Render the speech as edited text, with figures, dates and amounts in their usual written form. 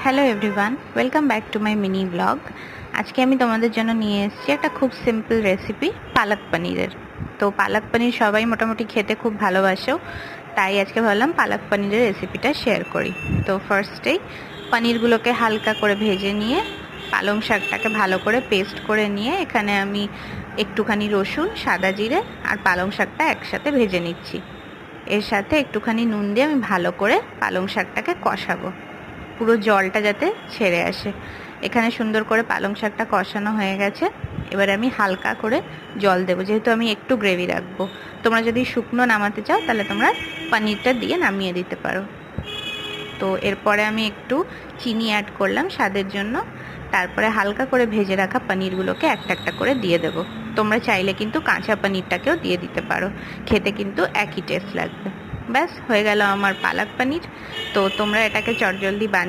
Hello everyone, welcome back to my mini blog. আজকে আমি তোমাদের জন্য নিয়ে এসেছি একটা খুব সিম্পল রেসিপি, পালক পনিরের। তো পালক পনির সবাই মোটামুটি খেতে খুব ভালোবাসেও, তাই আজকে ভাবলাম পালক পনিরের রেসিপিটা শেয়ার করি। তো ফার্স্টেই পনিরগুলোকে হালকা করে ভেজে নিয়ে পালং শাকটাকে ভালো করে পেস্ট করে নিয়ে এখানে আমি একটুখানি রসুন, সাদা জিরে আর পালং শাকটা একসাথে ভেজে নিচ্ছি। এর সাথে একটুখানি নুন দিয়ে আমি ভালো করে পালং শাকটাকে কষাবো, পুরো জলটা যাতে ছেড়ে আসে। এখানে সুন্দর করে পালং শাকটা কষানো হয়ে গেছে। এবার আমি হালকা করে জল দেবো, যেহেতু আমি একটু গ্রেভি রাখবো। তোমরা যদি শুকনো নামাতে চাও তাহলে তোমরা পনিরটা দিয়ে নামিয়ে দিতে পারো। তো এরপরে আমি একটু চিনি অ্যাড করলাম স্বাদের জন্য। তারপরে হালকা করে ভেজে রাখা পনিরগুলোকে একটা একটা করে দিয়ে দেবো। তোমরা চাইলে কিন্তু কাঁচা পনিরটাকেও দিয়ে দিতে পারো, খেতে কিন্তু একই টেস্ট লাগবে। ব্যাস হয়ে গেল আমার পালক পনির। তো তোমরা এটাকে চটজলদি বানিয়ে